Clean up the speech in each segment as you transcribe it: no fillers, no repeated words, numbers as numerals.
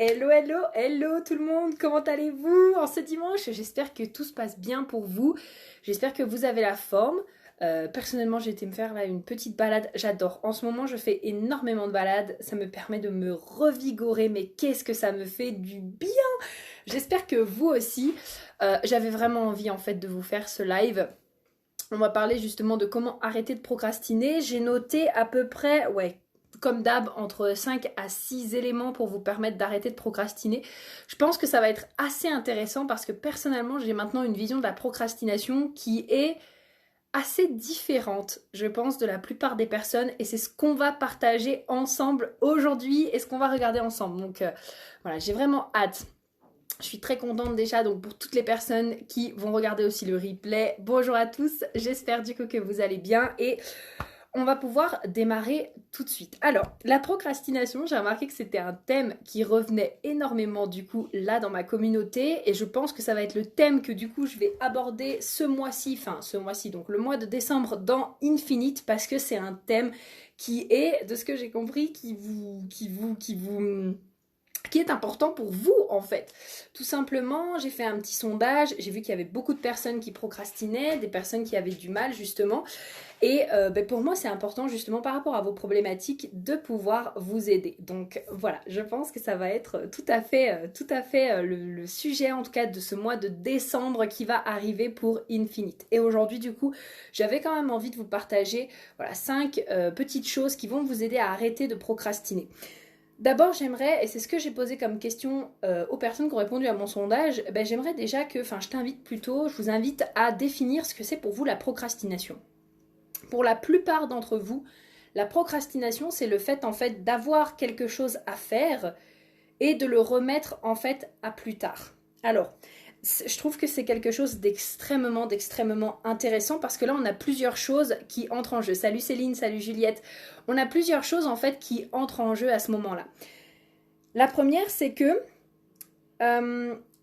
Hello, hello, hello tout le monde, comment allez-vous en ce dimanche? J'espère que tout se passe bien pour vous, j'espère que vous avez la forme. Personnellement, j'ai été me faire là une petite balade, j'adore. En ce moment, je fais énormément de balades, ça me permet de me revigorer, mais qu'est-ce que ça me fait du bien! J'espère que vous aussi. J'avais vraiment envie en fait de vous faire ce live. On va parler justement de comment arrêter de procrastiner. J'ai noté à peu près, ouais, comme d'hab, entre 5 à 6 éléments pour vous permettre d'arrêter de procrastiner. Je pense que ça va être assez intéressant parce que personnellement, j'ai maintenant une vision de la procrastination qui est assez différente, je pense, de la plupart des personnes et c'est ce qu'on va partager ensemble aujourd'hui et ce qu'on va regarder ensemble. Donc voilà, j'ai vraiment hâte. Je suis très contente déjà, donc pour toutes les personnes qui vont regarder aussi le replay, bonjour à tous, j'espère du coup que vous allez bien et on va pouvoir démarrer tout de suite. Alors, la procrastination, j'ai remarqué que c'était un thème qui revenait énormément du coup là dans ma communauté et je pense que ça va être le thème que du coup je vais aborder ce mois-ci, donc le mois de décembre dans Infinite parce que c'est un thème qui est, de ce que j'ai compris, qui est important pour vous en fait. Tout simplement, j'ai fait un petit sondage, j'ai vu qu'il y avait beaucoup de personnes qui procrastinaient, des personnes qui avaient du mal justement. Et pour moi, c'est important justement par rapport à vos problématiques de pouvoir vous aider. Donc voilà, je pense que ça va être tout à fait le sujet en tout cas de ce mois de décembre qui va arriver pour Infinite. Et aujourd'hui du coup, j'avais quand même envie de vous partager voilà, 5 petites choses qui vont vous aider à arrêter de procrastiner. D'abord, j'aimerais, et c'est ce que j'ai posé comme question aux personnes qui ont répondu à mon sondage, j'aimerais déjà que, je vous invite à définir ce que c'est pour vous la procrastination. Pour la plupart d'entre vous, la procrastination, c'est le fait en fait d'avoir quelque chose à faire et de le remettre en fait à plus tard. Alors, je trouve que c'est quelque chose d'extrêmement intéressant parce que là, on a plusieurs choses qui entrent en jeu. Salut Céline, salut Juliette. On a plusieurs choses en fait qui entrent en jeu à ce moment-là. La première, c'est que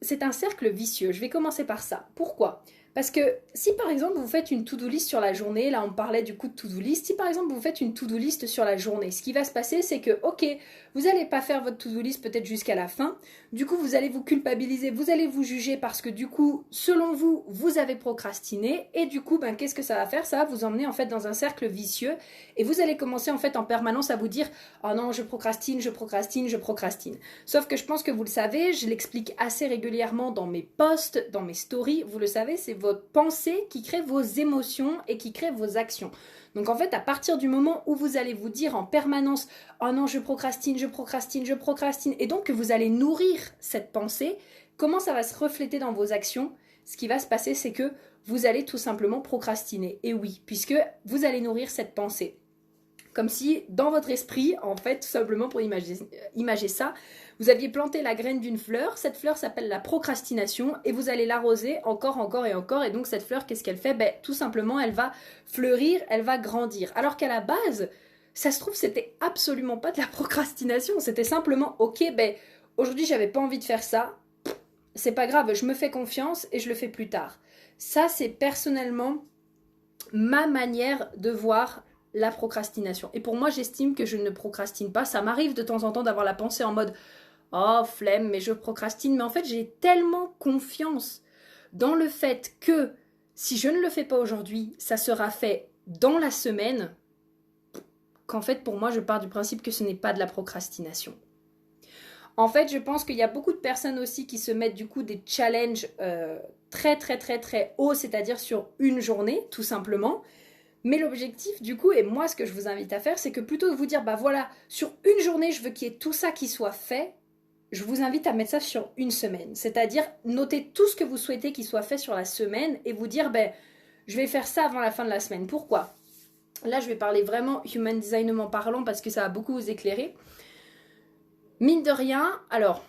c'est un cercle vicieux. Je vais commencer par ça. Pourquoi ? Parce que si par exemple vous faites une to-do list sur la journée, là on parlait du coup de to-do list, si par exemple vous faites une to-do list sur la journée, ce qui va se passer c'est que ok, vous n'allez pas faire votre to-do list peut-être jusqu'à la fin, du coup vous allez vous culpabiliser, vous allez vous juger parce que du coup selon vous, vous avez procrastiné et du coup qu'est-ce que ça va faire ? Ça va vous emmener en fait dans un cercle vicieux et vous allez commencer en fait en permanence à vous dire oh non je procrastine. Sauf que je pense que vous le savez, je l'explique assez régulièrement dans mes posts, dans mes stories, vous le savez, c'est votre pensée qui crée vos émotions et qui crée vos actions. Donc en fait, à partir du moment où vous allez vous dire en permanence « Oh non, je procrastine », et donc que vous allez nourrir cette pensée, comment ça va se refléter dans vos actions ? Ce qui va se passer, c'est que vous allez tout simplement procrastiner. Et oui, puisque vous allez nourrir cette pensée. Comme si, dans votre esprit, en fait, tout simplement pour imager ça, vous aviez planté la graine d'une fleur, cette fleur s'appelle la procrastination, et vous allez l'arroser encore, et donc cette fleur, qu'est-ce qu'elle fait ? Tout simplement, elle va fleurir, elle va grandir. Alors qu'à la base, ça se trouve, c'était absolument pas de la procrastination, c'était simplement, ok, aujourd'hui, j'avais pas envie de faire ça, c'est pas grave, je me fais confiance et je le fais plus tard. Ça, c'est personnellement ma manière de voir la procrastination. Et pour moi, j'estime que je ne procrastine pas. Ça m'arrive de temps en temps d'avoir la pensée en mode « Oh, flemme, mais je procrastine. » Mais en fait, j'ai tellement confiance dans le fait que si je ne le fais pas aujourd'hui, ça sera fait dans la semaine, qu'en fait, pour moi, je pars du principe que ce n'est pas de la procrastination. En fait, je pense qu'il y a beaucoup de personnes aussi qui se mettent du coup des challenges très hauts, c'est-à-dire sur une journée, tout simplement. Mais l'objectif, du coup, et moi, ce que je vous invite à faire, c'est que plutôt que de vous dire, voilà, sur une journée, je veux qu'il y ait tout ça qui soit fait, je vous invite à mettre ça sur une semaine. C'est-à-dire, noter tout ce que vous souhaitez qu'il soit fait sur la semaine et vous dire, je vais faire ça avant la fin de la semaine. Pourquoi ? Là, je vais parler vraiment human designement parlant parce que ça va beaucoup vous éclairer. Mine de rien, alors,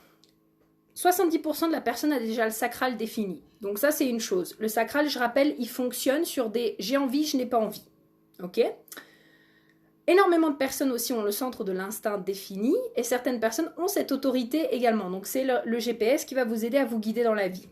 70% de la personne a déjà le sacral défini. Donc ça, c'est une chose. Le sacral, je rappelle, il fonctionne sur des « j'ai envie, je n'ai pas envie ». Ok ? Énormément de personnes aussi ont le centre de l'instinct défini et certaines personnes ont cette autorité également. Donc c'est le GPS qui va vous aider à vous guider dans la vie.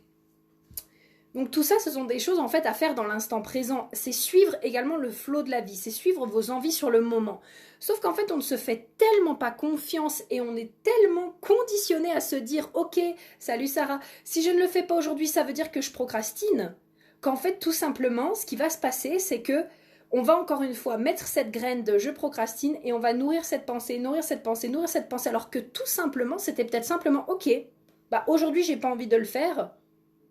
Donc tout ça, ce sont des choses en fait à faire dans l'instant présent. C'est suivre également le flot de la vie, c'est suivre vos envies sur le moment. Sauf qu'en fait, on ne se fait tellement pas confiance et on est tellement conditionné à se dire « Ok, salut Sarah, si je ne le fais pas aujourd'hui, ça veut dire que je procrastine », qu'en fait, tout simplement, ce qui va se passer, c'est que on va encore une fois mettre cette graine de je procrastine et on va nourrir cette pensée, nourrir cette pensée, nourrir cette pensée, alors que tout simplement, c'était peut-être simplement ok, bah aujourd'hui j'ai pas envie de le faire.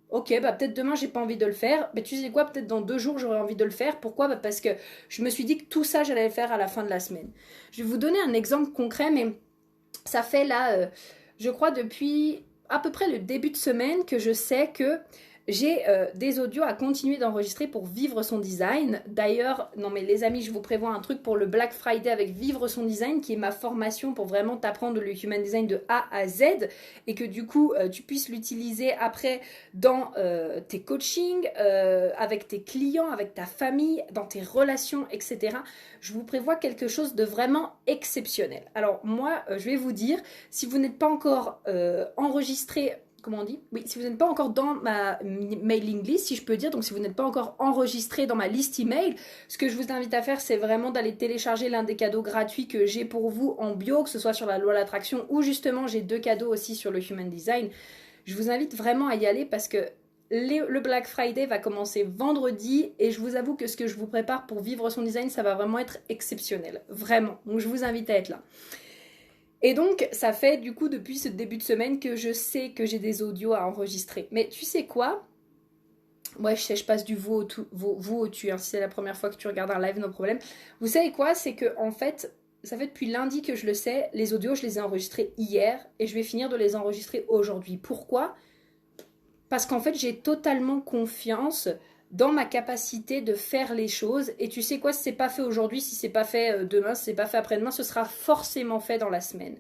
Ok, bah peut-être demain j'ai pas envie de le faire. Mais tu sais quoi, peut-être dans 2 jours j'aurai envie de le faire. Pourquoi? Bah parce que je me suis dit que tout ça j'allais le faire à la fin de la semaine. Je vais vous donner un exemple concret, mais ça fait là, je crois depuis à peu près le début de semaine que je sais que j'ai des audios à continuer d'enregistrer pour vivre son design. D'ailleurs, non mais les amis, je vous prévois un truc pour le Black Friday avec Vivre son design, qui est ma formation pour vraiment t'apprendre le Human Design de A à Z et que du coup, tu puisses l'utiliser après dans tes coachings, avec tes clients, avec ta famille, dans tes relations, etc. Je vous prévois quelque chose de vraiment exceptionnel. Alors moi, je vais vous dire, si vous n'êtes pas encore enregistré, comment on dit? Oui, si vous n'êtes pas encore dans ma mailing list, si je peux dire, donc si vous n'êtes pas encore enregistré dans ma liste email, ce que je vous invite à faire, c'est vraiment d'aller télécharger l'un des cadeaux gratuits que j'ai pour vous en bio, que ce soit sur la loi de l'attraction ou justement j'ai 2 cadeaux aussi sur le Human Design. Je vous invite vraiment à y aller parce que le Black Friday va commencer vendredi et je vous avoue que ce que je vous prépare pour vivre son design, ça va vraiment être exceptionnel. Vraiment. Donc je vous invite à être là. Et donc, ça fait du coup depuis ce début de semaine que je sais que j'ai des audios à enregistrer. Mais tu sais quoi? Ouais, je sais, je passe du vous au tu, hein, si c'est la première fois que tu regardes un live, no problème. Vous savez quoi? C'est que en fait, ça fait depuis lundi que je le sais, les audios, je les ai enregistrés hier et je vais finir de les enregistrer aujourd'hui. Pourquoi? Parce qu'en fait, j'ai totalement confiance dans ma capacité de faire les choses. Et tu sais quoi, si c'est pas fait aujourd'hui, si c'est pas fait demain, si c'est pas fait après-demain, ce sera forcément fait dans la semaine.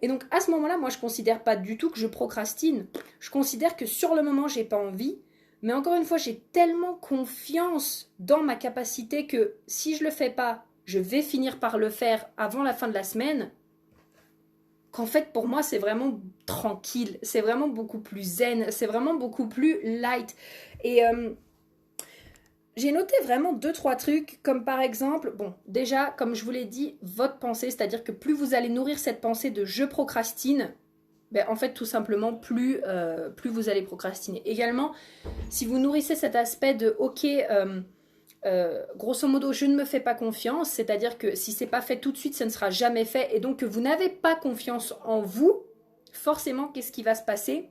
Et donc à ce moment-là, moi je considère pas du tout que je procrastine. Je considère que sur le moment, j'ai pas envie. Mais encore une fois, j'ai tellement confiance dans ma capacité que si je le fais pas, je vais finir par le faire avant la fin de la semaine, qu'en fait pour moi c'est vraiment tranquille, c'est vraiment beaucoup plus zen, c'est vraiment beaucoup plus light. Et j'ai noté vraiment 2-3 trucs, comme par exemple, bon, déjà, comme je vous l'ai dit, votre pensée, c'est-à-dire que plus vous allez nourrir cette pensée de je procrastine, ben, en fait, tout simplement, plus vous allez procrastiner. Également, si vous nourrissez cet aspect de ok, grosso modo, je ne me fais pas confiance, c'est-à-dire que si c'est pas fait tout de suite, ça ne sera jamais fait, et donc que vous n'avez pas confiance en vous, forcément, qu'est-ce qui va se passer?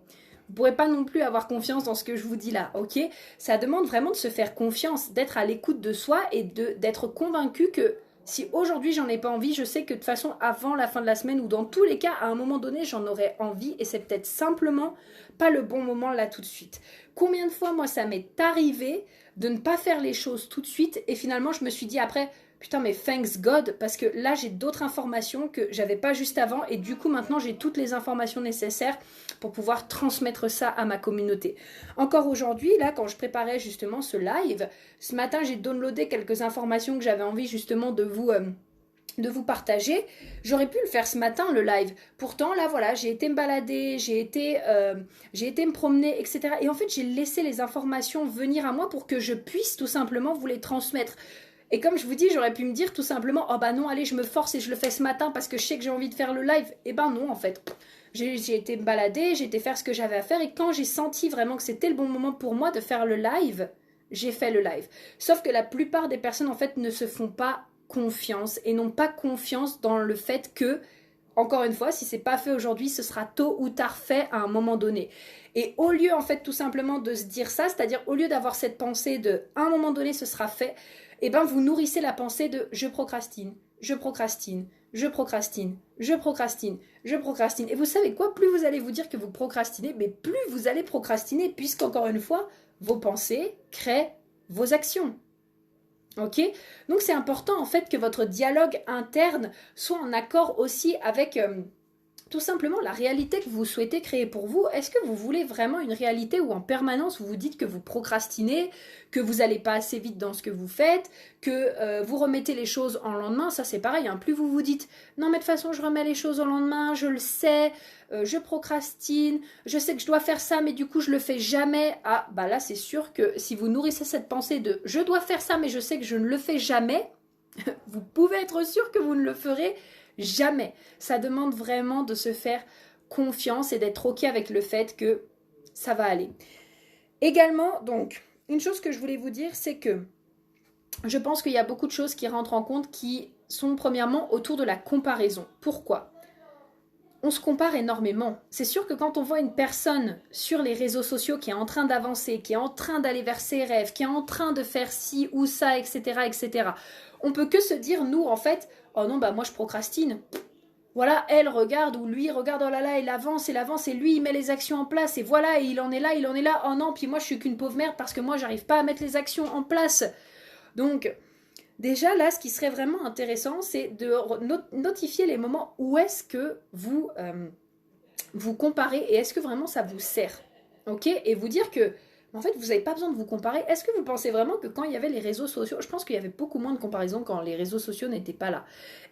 Vous ne pourrez pas non plus avoir confiance dans ce que je vous dis là, ok? Ça demande vraiment de se faire confiance, d'être à l'écoute de soi et d'être convaincu que si aujourd'hui j'en ai pas envie, je sais que de toute façon avant la fin de la semaine ou dans tous les cas, à un moment donné, j'en aurai envie et c'est peut-être simplement pas le bon moment là tout de suite. Combien de fois moi ça m'est arrivé de ne pas faire les choses tout de suite et finalement je me suis dit après putain mais thanks God parce que là j'ai d'autres informations que j'avais pas juste avant et du coup maintenant j'ai toutes les informations nécessaires pour pouvoir transmettre ça à ma communauté. Encore aujourd'hui là quand je préparais justement ce live, ce matin j'ai downloadé quelques informations que j'avais envie justement de vous partager. J'aurais pu le faire ce matin le live. Pourtant là voilà, j'ai été me balader, j'ai été me promener, etc. Et en fait j'ai laissé les informations venir à moi pour que je puisse tout simplement vous les transmettre. Et comme je vous dis, j'aurais pu me dire tout simplement, oh bah non, allez, je me force et je le fais ce matin parce que je sais que j'ai envie de faire le live. Et ben non, en fait. J'ai été me balader, j'ai été faire ce que j'avais à faire et quand j'ai senti vraiment que c'était le bon moment pour moi de faire le live, j'ai fait le live. Sauf que la plupart des personnes, en fait, ne se font pas confiance et n'ont pas confiance dans le fait que, encore une fois, si c'est pas fait aujourd'hui, ce sera tôt ou tard fait à un moment donné. Et au lieu, en fait, tout simplement de se dire ça, c'est-à-dire au lieu d'avoir cette pensée de à un moment donné, ce sera fait, eh ben vous nourrissez la pensée de je procrastine, je procrastine, je procrastine, je procrastine, je procrastine. Et vous savez quoi? Plus vous allez vous dire que vous procrastinez, mais plus vous allez procrastiner, puisqu'encore une fois, vos pensées créent vos actions. Ok? Donc c'est important en fait que votre dialogue interne soit en accord aussi avec tout simplement la réalité que vous souhaitez créer pour vous. Est-ce que vous voulez vraiment une réalité où en permanence vous vous dites que vous procrastinez, que vous n'allez pas assez vite dans ce que vous faites, que vous remettez les choses en lendemain? Ça c'est pareil, hein. Plus vous vous dites non mais de toute façon je remets les choses au lendemain, je le sais, je procrastine, je sais que je dois faire ça mais du coup je le fais jamais. Ah bah là c'est sûr que si vous nourrissez cette pensée de je dois faire ça mais je sais que je ne le fais jamais, vous pouvez être sûr que vous ne le ferez jamais. Ça demande vraiment de se faire confiance et d'être OK avec le fait que ça va aller. Également, donc, une chose que je voulais vous dire, c'est que je pense qu'il y a beaucoup de choses qui rentrent en compte qui sont premièrement autour de la comparaison. Pourquoi ? On se compare énormément. C'est sûr que quand on voit une personne sur les réseaux sociaux qui est en train d'avancer, qui est en train d'aller vers ses rêves, qui est en train de faire ci ou ça, etc., etc., on peut que se dire, nous, en fait, oh non, bah moi je procrastine. Voilà, elle regarde ou lui regarde, oh là là, il avance, et lui il met les actions en place, et voilà, et il en est là, oh non, puis moi je suis qu'une pauvre merde parce que moi j'arrive pas à mettre les actions en place. Donc, déjà là, ce qui serait vraiment intéressant, c'est de notifier les moments où est-ce que vous vous comparez et est-ce que vraiment ça vous sert. Ok ? Et vous dire que en fait, vous n'avez pas besoin de vous comparer. Est-ce que vous pensez vraiment que quand il y avait les réseaux sociaux, je pense qu'il y avait beaucoup moins de comparaisons quand les réseaux sociaux n'étaient pas là.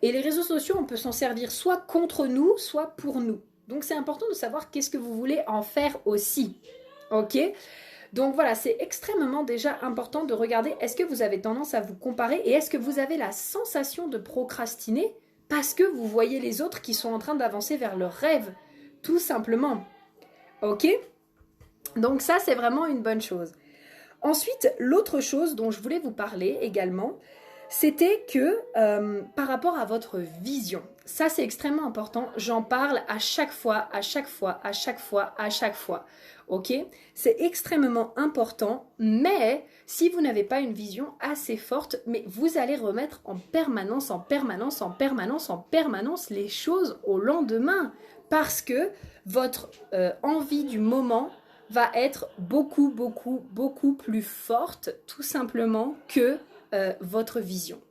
Et les réseaux sociaux, on peut s'en servir soit contre nous, soit pour nous. Donc c'est important de savoir qu'est-ce que vous voulez en faire aussi. Ok ? Donc voilà, c'est extrêmement déjà important de regarder est-ce que vous avez tendance à vous comparer et est-ce que vous avez la sensation de procrastiner parce que vous voyez les autres qui sont en train d'avancer vers leurs rêves. Tout simplement. Ok ? Donc ça, c'est vraiment une bonne chose. Ensuite, l'autre chose dont je voulais vous parler également, c'était que par rapport à votre vision, ça c'est extrêmement important, j'en parle à chaque fois, ok ? C'est extrêmement important, mais si vous n'avez pas une vision assez forte, mais vous allez remettre en permanence les choses au lendemain, parce que votre envie du moment va être beaucoup plus forte, tout simplement, que votre vision.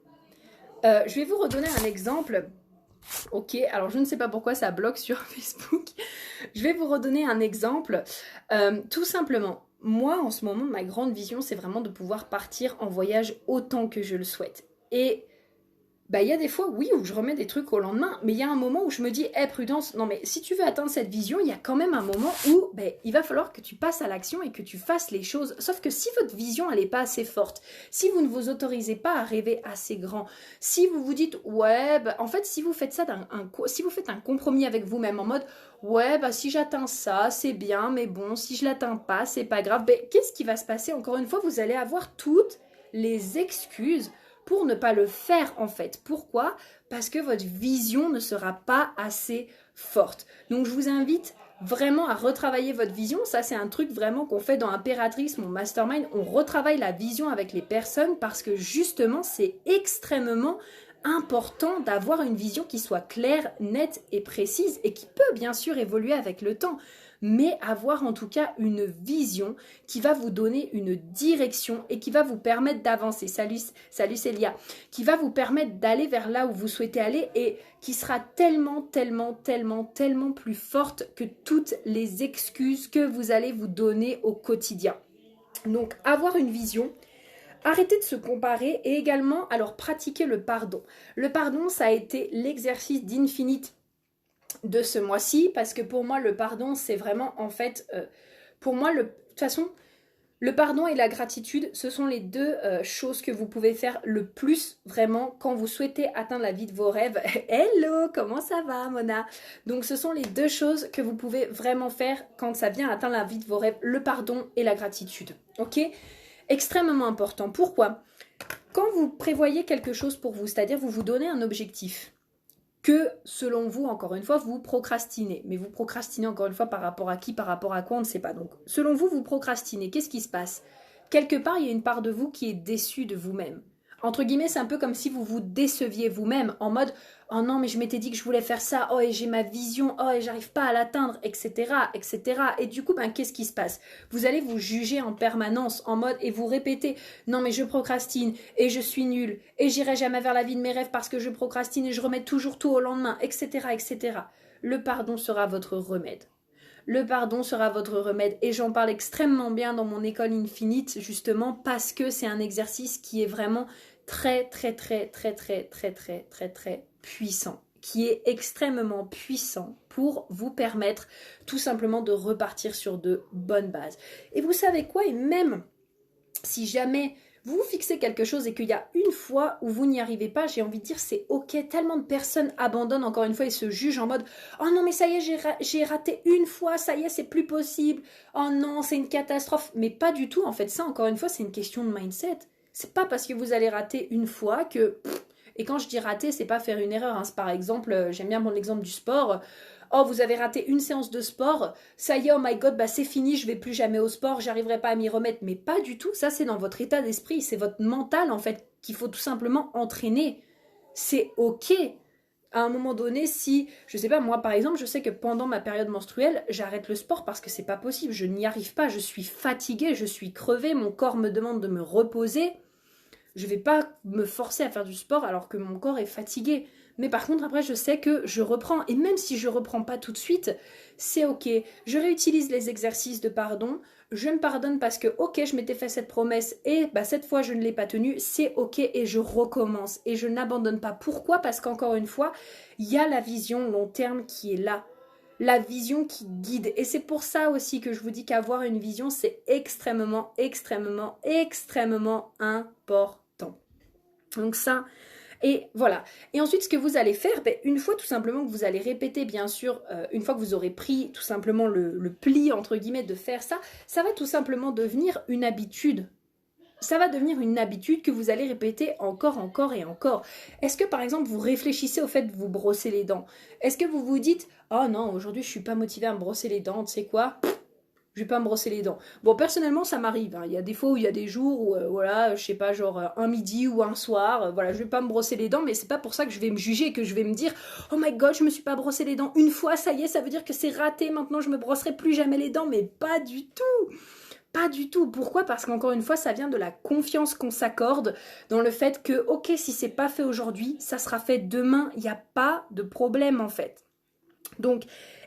Je vais vous redonner un exemple. Ok, alors je ne sais pas pourquoi ça bloque sur Facebook. Je vais vous redonner un exemple. Tout simplement, moi en ce moment, ma grande vision, c'est vraiment de pouvoir partir en voyage autant que je le souhaite. Et bah, il y a des fois, oui, où je remets des trucs au lendemain, mais il y a un moment où je me dis, Prudence, non mais si tu veux atteindre cette vision, il y a quand même un moment où il va falloir que tu passes à l'action et que tu fasses les choses. Sauf que si votre vision, elle n'est pas assez forte, si vous ne vous autorisez pas à rêver assez grand, si vous vous dites, ouais, en fait, si vous faites ça, si vous faites un compromis avec vous-même en mode, ouais, si j'atteins ça, c'est bien, mais bon, si je l'atteins pas, c'est pas grave, qu'est-ce qui va se passer? Encore une fois, vous allez avoir toutes les excuses pour ne pas le faire en fait. Pourquoi ? Parce que votre vision ne sera pas assez forte. Donc je vous invite vraiment à retravailler votre vision. Ça c'est un truc vraiment qu'on fait dans Impératrice, mon mastermind. On retravaille la vision avec les personnes parce que justement c'est extrêmement important d'avoir une vision qui soit claire, nette et précise et qui peut bien sûr évoluer avec le temps. Mais avoir en tout cas une vision qui va vous donner une direction et qui va vous permettre d'avancer. Salut Célia. Qui va vous permettre d'aller vers là où vous souhaitez aller et qui sera tellement plus forte que toutes les excuses que vous allez vous donner au quotidien. Donc avoir une vision, arrêtez de se comparer et également alors pratiquer le pardon. Le pardon, ça a été l'exercice d'Infinite de ce mois-ci, parce que pour moi le pardon c'est vraiment en fait pour moi de toute façon le pardon et la gratitude ce sont les deux choses que vous pouvez faire le plus vraiment quand vous souhaitez atteindre la vie de vos rêves. Hello, comment ça va Mona? Donc ce sont les deux choses que vous pouvez vraiment faire quand ça vient atteindre la vie de vos rêves, le pardon et la gratitude. Ok? Extrêmement important. Pourquoi? Quand vous prévoyez quelque chose pour vous, c'est-à-dire vous vous donnez un objectif que, selon vous, encore une fois, vous procrastinez. Mais vous procrastinez, encore une fois, par rapport à qui, par rapport à quoi, on ne sait pas. Donc, selon vous, vous procrastinez. Qu'est-ce qui se passe? Quelque part, il y a une part de vous qui est déçue de vous-même. Entre guillemets, c'est un peu comme si vous vous déceviez vous-même, en mode « Oh non, mais je m'étais dit que je voulais faire ça, oh et j'ai ma vision, oh et j'arrive pas à l'atteindre, etc. etc. » Et du coup, qu'est-ce qui se passe? Vous allez vous juger en permanence, en mode, et vous répétez « Non mais je procrastine, et je suis nulle, et j'irai jamais vers la vie de mes rêves parce que je procrastine et je remets toujours tout au lendemain, etc. etc. » le pardon sera votre remède. Le pardon sera votre remède et j'en parle extrêmement bien dans mon école Infinite justement parce que c'est un exercice qui est vraiment très puissant, qui est extrêmement puissant pour vous permettre tout simplement de repartir sur de bonnes bases. Et vous savez quoi, et même si jamais vous vous fixez quelque chose et qu'il y a une fois où vous n'y arrivez pas, j'ai envie de dire c'est ok. Tellement de personnes abandonnent encore une fois et se jugent en mode oh non mais ça y est j'ai raté une fois, ça y est c'est plus possible, oh non c'est une catastrophe. Mais pas du tout en fait, ça encore une fois c'est une question de mindset. C'est pas parce que vous allez rater une fois que... Et quand je dis rater, c'est pas faire une erreur, hein. Par exemple, j'aime bien prendre l'exemple du sport. Oh, vous avez raté une séance de sport, ça y est, oh my god, bah c'est fini, je vais plus jamais au sport, j'arriverai pas à m'y remettre. Mais pas du tout, ça c'est dans votre état d'esprit, c'est votre mental en fait qu'il faut tout simplement entraîner. C'est ok. À un moment donné, si, je sais pas, moi par exemple, je sais que pendant ma période menstruelle, j'arrête le sport parce que c'est pas possible, je n'y arrive pas, je suis fatiguée, je suis crevée, mon corps me demande de me reposer. Je vais pas me forcer à faire du sport alors que mon corps est fatigué. Mais par contre, après, je sais que je reprends. Et même si je reprends pas tout de suite, c'est ok. Je réutilise les exercices de pardon. Je me pardonne parce que, ok, je m'étais fait cette promesse et bah, cette fois, je ne l'ai pas tenue. C'est ok et je recommence. Et je n'abandonne pas. Pourquoi? Parce qu'encore une fois, il y a la vision long terme qui est là. La vision qui guide. Et c'est pour ça aussi que je vous dis qu'avoir une vision, c'est extrêmement important. Donc ça, et voilà. Et ensuite, ce que vous allez faire, une fois tout simplement que vous allez répéter, bien sûr, une fois que vous aurez pris tout simplement le pli, entre guillemets, de faire ça, ça va tout simplement devenir une habitude. Ça va devenir une habitude que vous allez répéter encore et encore. Est-ce que par exemple vous réfléchissez au fait de vous brosser les dents? Est-ce que vous vous dites « Oh non, aujourd'hui je suis pas motivée à me brosser les dents, tu sais quoi ? Je vais pas me brosser les dents. » Bon, personnellement, ça m'arrive, hein. Il y a des fois où il y a des jours où, voilà, je sais pas, genre un midi ou un soir, voilà, je vais pas me brosser les dents, mais c'est pas pour ça que je vais me juger, que je vais me dire « Oh my god, je me suis pas brossé les dents une fois, ça y est, ça veut dire que c'est raté, maintenant je me brosserai plus jamais les dents. » Mais pas du tout. Pas du tout. Pourquoi? Parce qu'encore une fois, ça vient de la confiance qu'on s'accorde dans le fait que, ok, si c'est pas fait aujourd'hui, ça sera fait demain. Il n'y a pas de problème en fait. Donc,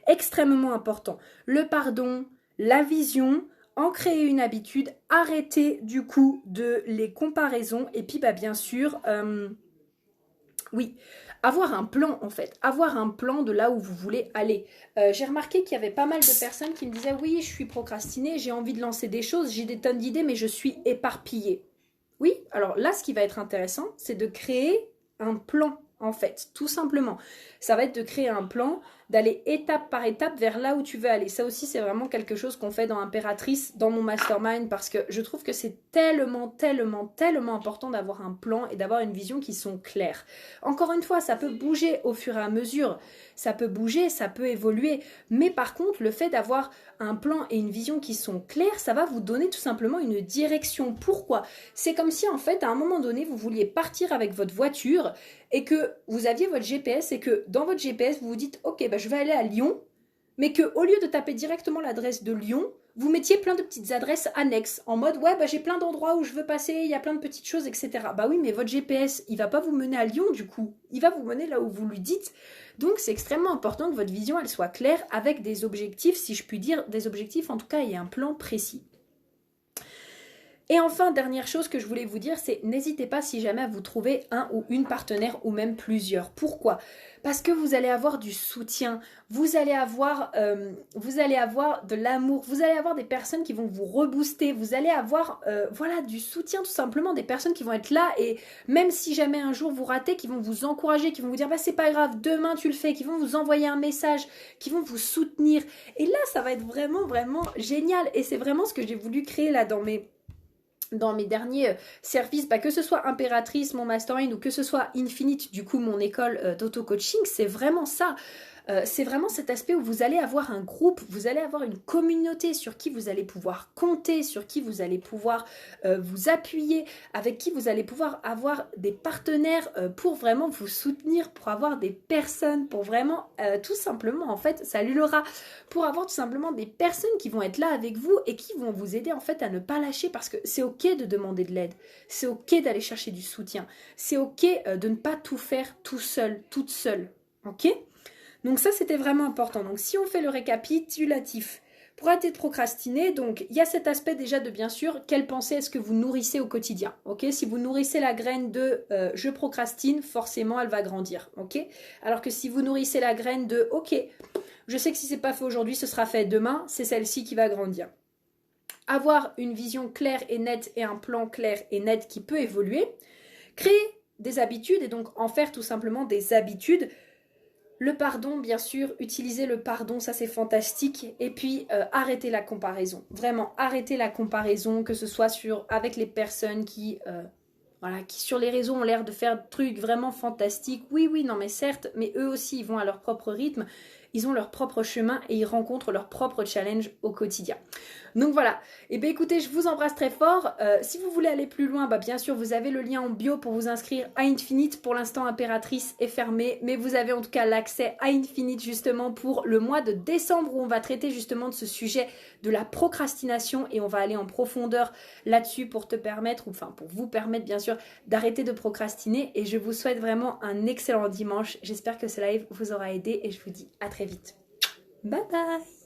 extrêmement important. Le pardon, la vision, en créer une habitude, arrêter du coup de les comparaisons et puis bah, bien sûr, oui, avoir un plan en fait, avoir un plan de là où vous voulez aller. J'ai remarqué qu'il y avait pas mal de personnes qui me disaient oui, je suis procrastinée, j'ai envie de lancer des choses, j'ai des tonnes d'idées, mais je suis éparpillée. Oui, alors là, ce qui va être intéressant, c'est de créer un plan en fait, tout simplement. Ça va être de créer un plan, d'aller étape par étape vers là où tu veux aller. Ça aussi, c'est vraiment quelque chose qu'on fait dans Impératrice, dans mon mastermind, parce que je trouve que c'est tellement important d'avoir un plan et d'avoir une vision qui sont claires. Encore une fois, ça peut bouger au fur et à mesure, ça peut bouger, ça peut évoluer, mais par contre, le fait d'avoir un plan et une vision qui sont clairs, ça va vous donner tout simplement une direction. Pourquoi? C'est comme si en fait, à un moment donné, vous vouliez partir avec votre voiture et que vous aviez votre GPS et que dans votre GPS, vous vous dites « Ok, bah, je vais aller à Lyon », mais qu'au lieu de taper directement l'adresse de Lyon, vous mettiez plein de petites adresses annexes, en mode « Ouais, bah, j'ai plein d'endroits où je veux passer, il y a plein de petites choses, etc. » Bah oui, mais votre GPS, il va pas vous mener à Lyon, du coup. Il va vous mener là où vous lui dites. Donc, c'est extrêmement important que votre vision, elle soit claire avec des objectifs, si je puis dire, des objectifs, en tout cas, et un plan précis. Et enfin, dernière chose que je voulais vous dire, c'est n'hésitez pas si jamais à vous trouver un ou une partenaire ou même plusieurs. Pourquoi? Parce que vous allez avoir du soutien, vous allez avoir de l'amour, vous allez avoir des personnes qui vont vous rebooster, vous allez avoir voilà, du soutien tout simplement, des personnes qui vont être là et même si jamais un jour vous ratez, qui vont vous encourager, qui vont vous dire bah, c'est pas grave, demain tu le fais, qui vont vous envoyer un message, qui vont vous soutenir. Et là, ça va être vraiment génial et c'est vraiment ce que j'ai voulu créer là dans mes derniers services, que ce soit Impératrice, mon mastermind, ou que ce soit Infinite, du coup mon école d'auto-coaching, c'est vraiment ça. C'est vraiment cet aspect où vous allez avoir un groupe, vous allez avoir une communauté sur qui vous allez pouvoir compter, sur qui vous allez pouvoir vous appuyer, avec qui vous allez pouvoir avoir des partenaires pour vraiment vous soutenir, pour avoir des personnes, pour vraiment tout simplement, en fait, salut Laura, pour avoir tout simplement des personnes qui vont être là avec vous et qui vont vous aider en fait à ne pas lâcher parce que c'est ok de demander de l'aide, c'est ok d'aller chercher du soutien, c'est ok de ne pas tout faire tout seul, toute seule, ok ? Donc ça, c'était vraiment important. Donc si on fait le récapitulatif, pour arrêter de procrastiner, donc il y a cet aspect déjà de bien sûr, quelle pensée est-ce que vous nourrissez au quotidien, ok? Si vous nourrissez la graine de je procrastine, forcément elle va grandir, ok? Alors que si vous nourrissez la graine de ok, je sais que si c'est pas fait aujourd'hui, ce sera fait demain, c'est celle-ci qui va grandir. Avoir une vision claire et nette et un plan clair et net qui peut évoluer, créer des habitudes et donc en faire tout simplement des habitudes. Le pardon, bien sûr, utiliser le pardon, ça c'est fantastique. Et puis, arrêter la comparaison. Vraiment, arrêter la comparaison, que ce soit avec les personnes qui sur les réseaux ont l'air de faire des trucs vraiment fantastiques. Oui, non, mais certes, mais eux aussi, ils vont à leur propre rythme. Ils ont leur propre chemin et ils rencontrent leur propre challenge au quotidien. Donc voilà, et bien écoutez, je vous embrasse très fort. Si vous voulez aller plus loin, bien sûr, vous avez le lien en bio pour vous inscrire à Infinite. Pour l'instant, Impératrice est fermée, mais vous avez en tout cas l'accès à Infinite justement pour le mois de décembre où on va traiter justement de ce sujet de la procrastination et on va aller en profondeur là-dessus pour te permettre, pour vous permettre bien sûr d'arrêter de procrastiner. Et je vous souhaite vraiment un excellent dimanche. J'espère que ce live vous aura aidé et je vous dis à très vite. Bye bye!